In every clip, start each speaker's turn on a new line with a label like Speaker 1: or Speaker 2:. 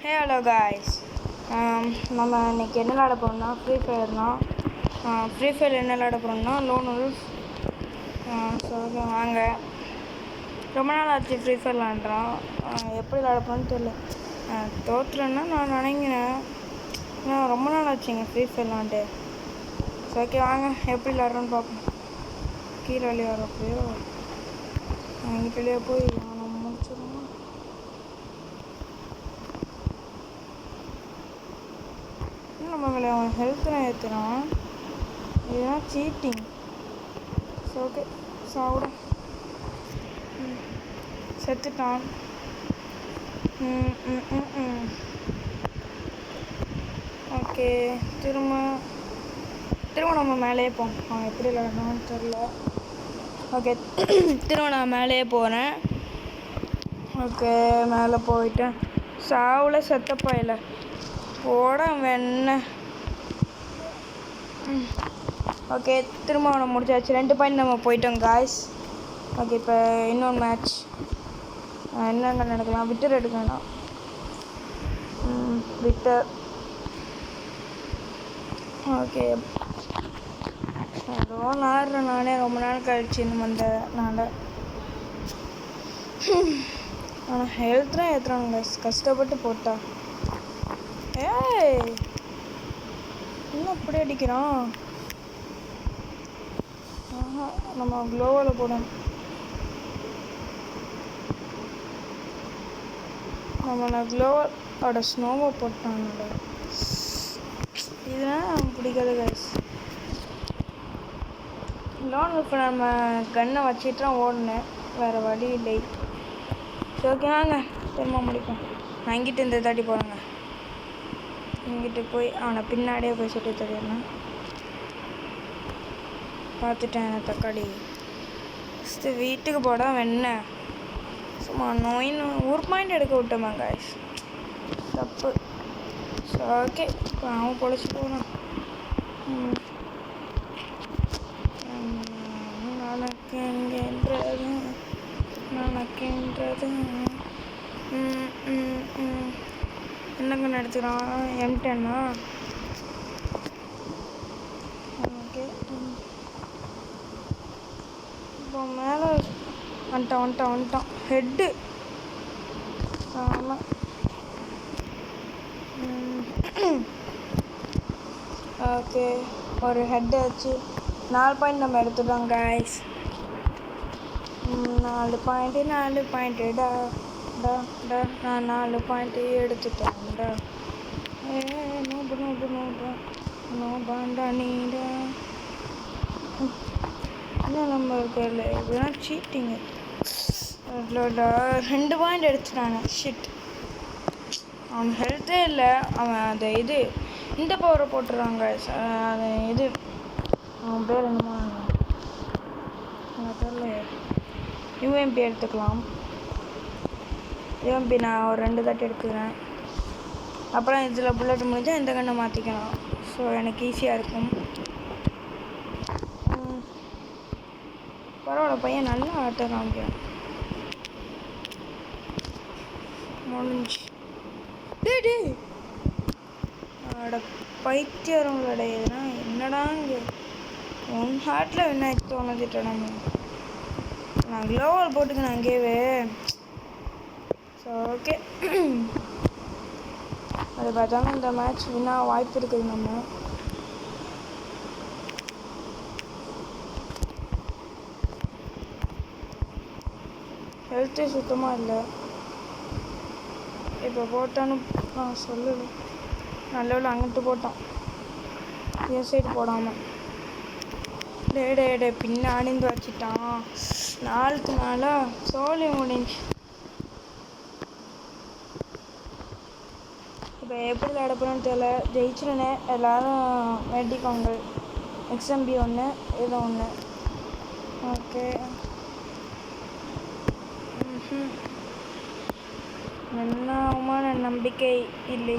Speaker 1: Hey hello guys. நம்ம இன்றைக்கி என்ன விளாட போகிறோம்னா ஃப்ரீ ஃபயர் தான். ஃப்ரீ ஃபயர் என்ன விளாட போகிறோம்னா லோன் உல்ஃப். சொல்லுங்க வாங்க. ரொம்ப நாள் ஆச்சு ஃப்ரீ ஃபயர் விளாண்டுறோம். எப்படி விளாட போகிறோன்னு தெரியல. தோற்றுறேன்னா நான் நினைக்கிறேன். ரொம்ப நாள் ஆச்சுங்க ஃப்ரீ ஃபயர் விளாண்டு. ஓகே வாங்க எப்படி விளாட்றோன்னு பார்ப்போம். கீழே வழி வரப்போயோ எங்கிட்டே போய் நம்ம முடிச்சிடணும். நம்மளை அவன் ஹெல்த்லாம் ஏற்றுறான். இதுதான் சீட்டிங். ஓகே சாப்பிட செத்துட்டான். ஓகே திரும்ப நம்ம மேலேயே போவோம். அவன் எப்படி விளையாடணும்னு தெரில. ஓகே திரும்ப நான் மேலேயே போகிறேன். ஓகே மேலே போயிட்டேன். சாவில் செத்தப்பா இல்லை போட வெண்ண. ஓகே திரும்ப அவனை முடிச்சாச்சு. 2 பாயிண்ட் நம்ம போயிட்டோம் காய்ஸ். ஓகே இப்போ இன்னொரு மேட்ச் என்னென்ன நடக்கலாம். விட்டர் எடுக்கணும். விட்டர் ஓகே ஏதோ நாடுறேன் நானே ரொம்ப நாள் கழிச்சு இன்னும் வந்தனால. ஆனால் ஹெல்த் தான் ஏற்றுறாங்க கஷ்டப்பட்டு போட்டா. ஏய் இன்னும் அப்படி அடிக்கிறான். நம்ம க்ளோவில் போடணும். நான் க்ளோவோட ஸ்னோவை போட்டானோட இதெல்லாம் நமக்கு பிடிக்காது கைஸ். லோன் இப்போ நம்ம கன்னை வச்சுட்டு தான் ஓடினேன், வேறு வழி இல்லை. ஓகே வாங்க திரும்ப முடிப்போம். நான் இங்கிட்ட இந்த தாட்டி போகிறேங்க. இங்கிட்டு போய் அவனை பின்னாடியே போய் சுட்டு தெரியுறேன். பார்த்துட்டேன் தக்காளி. ஃபஸ்ட்டு வீட்டுக்கு போட வெண்ண சும்மா நோயின்னு 1 பாயிண்ட் எடுக்க விட்டோமா காய்ஸ், தப்பு. ஓகே இப்போ அவன் பொழைச்சி போகிறான். நடக்கின்றது என்னங்க எடுத்துக்கிறான். M10 ஓகே இப்போ மேலே வந்துட்டான் ஹெட்டு. ஆமாம் ஓகே ஒரு ஹெட்டு வச்சு 4 பாயிண்ட் நம்ம எடுத்துட்டோம் காய்ஸ். 4 பாயிண்ட்டுடா நான் 4 பாயிண்ட்டு எடுத்துட்டேன்டா. நோ பாண்டா நீடா. இன்னும் நம்ம இருக்கல இதெல்லாம் சீட்டிங்கு. 2 பாயிண்ட் எடுத்துட்டாங்க. ஷிட் அவன் ஹெல்த்தே இல்லை. அவன் அதை இந்த பவரை போட்டுறாங்க. அது அவன் பேர் என்னமோ தெரில. UMP எடுத்துக்கலாம். UMP நான் ஒரு 2 தாட்டி எடுத்துக்கிறேன். அப்புறம் இதில் புல்லட் முடிஞ்சால் இந்த கண்ணை மாற்றிக்கலாம். ஸோ எனக்கு ஈஸியாக இருக்கும். பரவாயில்ல பையன் நல்லா ஆட்ட காமிக்கிறான். முடிஞ்சு டே பைத்தியவங்களோட இதெல்லாம் என்னடாங்க 1 ஹார்ட்டில் என்ன தோணுதுட்டேன். நான் க்ளோவல் போட்டுக்கணும் அங்கேயே. ஸோ ஓகே அது பார்த்தாலும் இந்த மேட்ச் வின்னா வாய்ப்பு இருக்குது. நம்ம ஹெல்த்தே சுத்தமாக இல்லை. இப்போ போட்டான்னு நான் சொல்லலை. நல்ல அங்கிட்டு போட்டான், என் சைடு போடாமல். டே பின்னாடி வச்சுட்டான். 4க்கு 4 சோழி முடிஞ்சு. இப்போ எப்படி விளையாட போகிறோன்னு தெரியல. ஜெயிச்சிருனே எல்லோரும் வேண்டிக்கோங்க. XMB 1 ஏதோ 1. ஓகே என்ன ஆகுமான நம்பிக்கை இல்லை.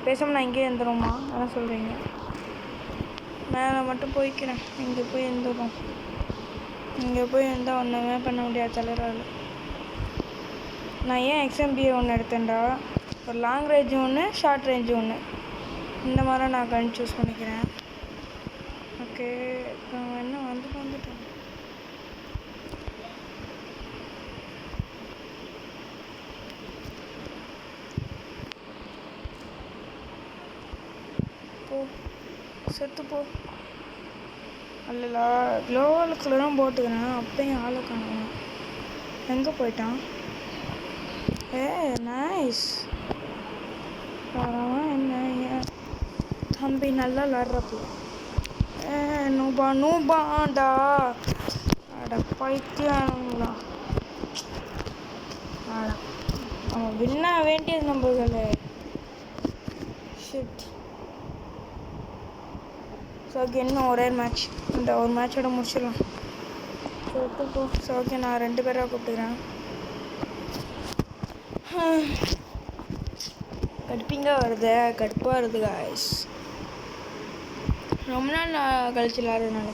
Speaker 1: பேசாமல் நான் இங்கேயே இருந்துருமா என்ன சொல்கிறீங்க? மேலே மட்டும் போய்க்கிறேன். இங்கே போய் இருந்துடும். இங்கே போய் இருந்தால் ஒன்றுமே பண்ண முடியாது தலைவரால். நான் ஏன் XMB 1 எடுத்தேன்டா. ஒரு லாங் ரேஞ்சு ஒன்று, ஷார்ட் ரேஞ்சு ஒன்று, இந்த மாதிரி நான் கன் சூஸ் பண்ணிக்கிறேன். ஓகே, இப்போ என்ன வந்துட்டேன். போ, செத்து போ. அல்ல, க்ளோவலுக்குள்ள தான் போட்டுக்கிறேன். அப்பயும் ஆளை காணும். எங்கே போயிட்டான்? நைஸ். என்ன தம்பி நல்லா விளாட்றப்போ. நூபாண்டா. அட பைத்தியானுங்களா. அட அவன் வின்னா வேண்டியது நம்மளே. ஷிட். ஸோ ஓகே, இன்னும் ஒரே மேட்ச். இந்த ஒரு மேட்சோட முடிச்சிடலாம். ஸோ ஓகே, நான் 2 பேராக கூப்பிட்டுக்கிறேன். கடுப்பாக வருது காய்ஸ். ரொம்ப நாள் நான் கழிச்சு விளாட்றதுனால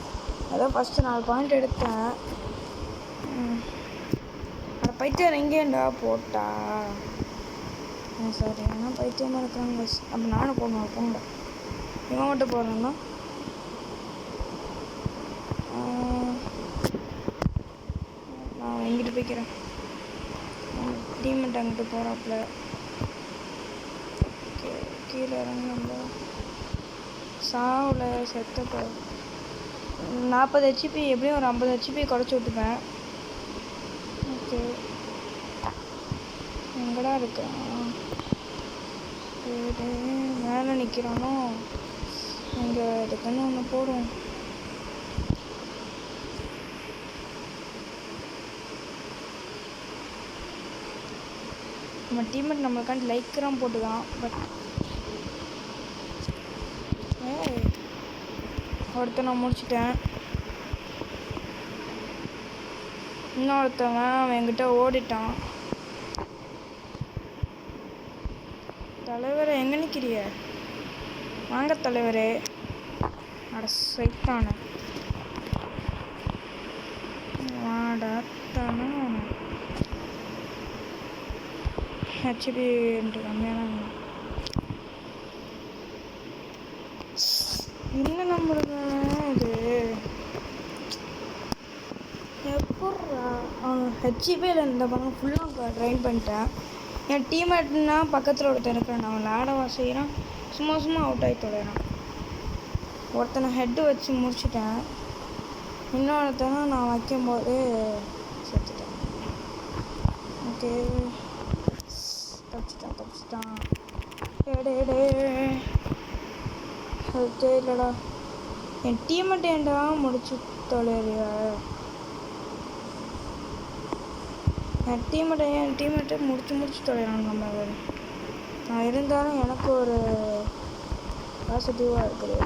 Speaker 1: அதான் ஃபஸ்ட்டு 4 பாயிண்ட் எடுத்தேன். பைத்தியம் எங்கேண்டா போட்டா? சாரி, ஆனால் பைத்தியமாக இருக்கிறாங்க காய்ஸ். அப்போ நானும் போடணும். போங்க, இவன் மட்டும் போடுறேன்னா நான் எங்கிட்டு போய்க்கிறேன். டீமெண்ட் அங்கிட்டு போகிறாப்புல. கீழே இறங்க நம்ம சாவில் செத்த 40 ஹெச்பி, எப்படியும் ஒரு 50 ஹெச்பி குறைச்சி விட்டுப்பேன். ஓகே, எங்கடா இருக்கான்? மேலே நிற்கிறானோ? இங்கே இதுக்குன்னு ஒன்று போடும். நம்ம டீமெண்ட் நம்மளுக்காண்டி லைக்கெல்லாம் போட்டுதான். பட் ஒருத்தன் நான் முடிச்சிட்டேன். இன்னொருத்தவன் அவன் என்கிட்ட ஓடிட்டான். தலைவரே, எங்கே நிற்கிறிய? வாங்க தலைவரே. அட சைத்தான வாடாத்தானே. ஹெச்பி கம்மியான இன்னும் நம்மளுக்கு இது எப்பட்றா? அவன் ஹெச்பியில் இந்த பக்கம் ஃபுல்லாக ட்ரைன் பண்ணிட்டேன். என் டீம்மேட்னா பக்கத்தில் ஒருத்தன் இருக்கிறான். அவன் விளாடவா செய்கிறான், சும்மா அவுட் ஆகி தொலைகிறான். ஒருத்தனை ஹெட்டு வச்சு முடிச்சிட்டேன். இன்னொருத்தனை நான் வைக்கும்போது செத்துட்டேன். ஓகே, தப்பிச்சிட்டான். டே இல்லைடா, என் டீம்மேட் ஏன்டா முடிச்சு தொலைறியா? என் டீம்மேட்டை முடிச்சு தொலைறான். நம்ம நான் இருந்தாலும் எனக்கு ஒரு பாசிட்டிவாக இருக்குது.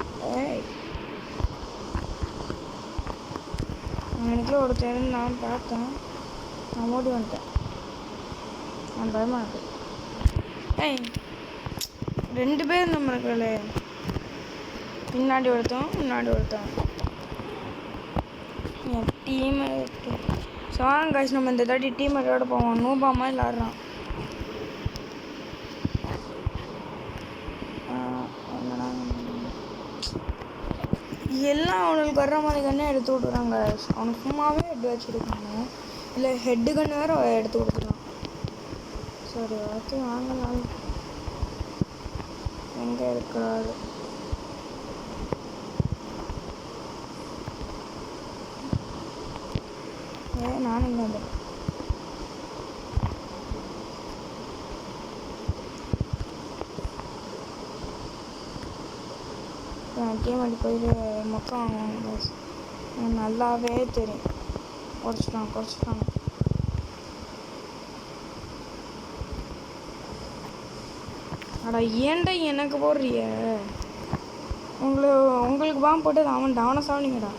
Speaker 1: எனக்குள்ள ஒருத்தர் நான் பார்த்தேன், நான் ஓடி வந்துட்டேன். நான் பயமாக இருக்கு. 2 பேர் நம்மளுக்குள்ளே முன்னாடி ஒருத்தன் என் டீம்மேட்டு. ஸோ வாங்க காய்ஸ், நம்ம இந்த தாட்டி டீம்மேட்டோட போவோம். நூபா மாதிரி விளாட்றான். எல்லாம் அவனுக்கு வர்ற மாதிரி கண்ணே எடுத்து விட்டுறாங்க. அவனுக்கு சும்மாவே ஹெட் வச்சுருக்காங்க, இல்லை ஹெட்டு கண்ணு வேறு எடுத்து கொடுத்துட்டான். சரி ஓகே, வாங்கலாம். எங்கே இருக்கிறாரு? நானும் இங்கே வந்துட்டேன். டீமெண்ட் போயிட்டு மொக்கம் வாங்குவாங்க. நல்லாவே தெரியும். குறைச்சிட்டாங்க. அடா ஏன்டா எனக்கு போடுறிய? உங்களுக்கு பாம்பு போட்டு அவனை சாவனிங்கடா.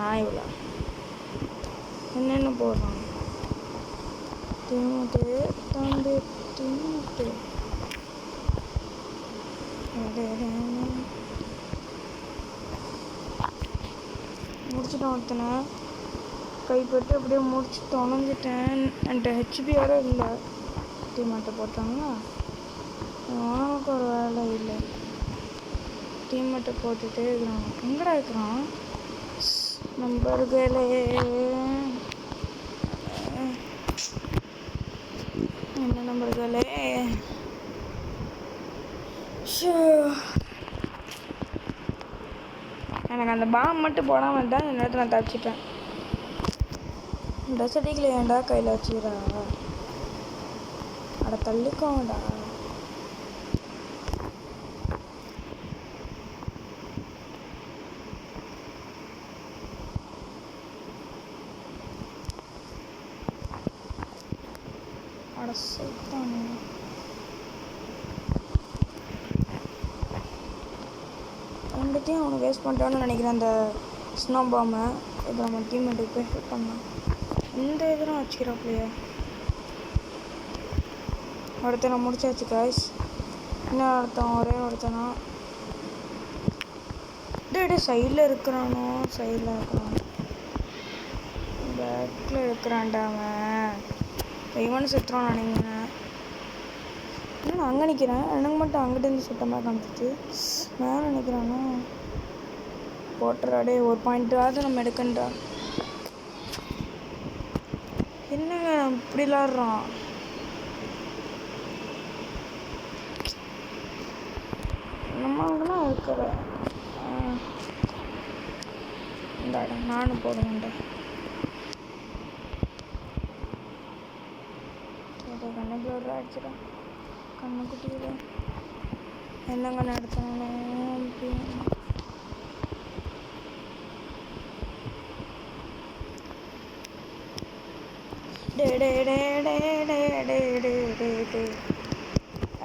Speaker 1: நான் இவ்வளோ என்னென்ன போடுறான்? தம்பி முடிச்சுட்டேன். ஒருத்தனை கைப்பட்டு அப்படியே முடிச்சு தொலைஞ்சிட்டேன். என்கிட்ட ஹெச்பி வேறு இல்லை. டீமெண்ட்டை போட்டாங்களா? அவனுக்கு ஒரு வேலை இல்லை. டீம்மேட்டை போட்டுகிட்டே இருக்கிறான். எங்கடா இருக்கிறான் நம்பர்களே? என்ன நம்பர்களே? எனக்கு அந்த பாம் மட்டும் போடாமல் தான் இந்த நேரத்தில் நான் தப்பிச்சிப்பேன். ட்ரெஸ் அடிக்கல ஏன்டா கையில் வச்சுக்கிறா? அட தள்ளிக்கோங்கடா. அட சைத்தானே. ரெண்டுத்தையும் அவனை வேஸ்ட் பண்ணிட்டான்னு நினைக்கிறேன் அந்த ஸ்னோ பாமை. இப்போ நம்ம டீம்மேட்டுக்கு போய் ஹெல்ப் பண்ணலாம். இந்த இதெல்லாம் வச்சுக்கிறாப்லையே. ஒருத்தனை முடிச்சாச்சு காய்ஸ். இன்னும் ஒரே ஒருத்தனா டே சைடில் இருக்கிறானோ? சைடில் இருக்கிறான், பேக்கில் இருக்கிறான்டா அவன். இவனு செத்துறான் நினைக்கிறேன். நான் அங்கே நிற்கிறேன். எனக்கு மட்டும் அங்கிட்டேருந்து சுத்தமாக காமிச்சிச்சு. நான் நினைக்கிறானோ போட்டுறாடே. ஒரு பாயிண்ட்டாவது நம்ம எடுக்கண்டா. என்னங்க இப்படி விளாட்றான்? நம்ம அங்கெல்லாம் இருக்கிற இந்தாடா நானும் போடுவேன்டா. கண்ணுக்குள்ள ஒரு அடிச்சிடா கண்ணுக்குட்டியில. என்னங்க நடத்தணும்?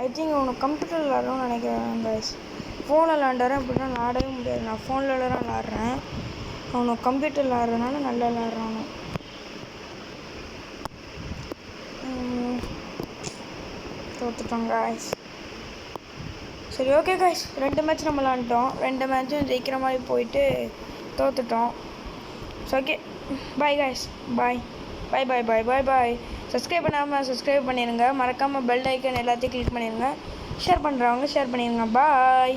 Speaker 1: ஐ திங்க் உனக்கு கம்ப்யூட்டர் விளாட்றோன்னு நினைக்கிறேன் கைஸ். ஃபோனில் விளாண்டாரேன் அப்படின்னா விளாடவே முடியாது. நான் ஃபோனில் விளாட்றேன். அவனுக்கு கம்ப்யூட்டர் விளாட்றதுனால நல்லா விளாட்றான். தோற்றுட்டோம் கைஸ். சரி ஓகே கைஸ், 2 மேட்ச் நம்ம விளாண்டுட்டோம். 2 மேட்சும் ஜெயிக்கிற மாதிரி போயிட்டு தோற்றுட்டோம். So okay bye guys. Bye bye bye bye bye bye. Subscribe பண்ணாமல் சப்ஸ்கிரைப் பண்ணிடுங்க. மறக்காமல் பெல் ஐக்கன் எல்லாத்தையும் கிளிக் பண்ணிடுங்க. ஷேர் பண்ணுறவங்க ஷேர் பண்ணிடுங்க. பாய்.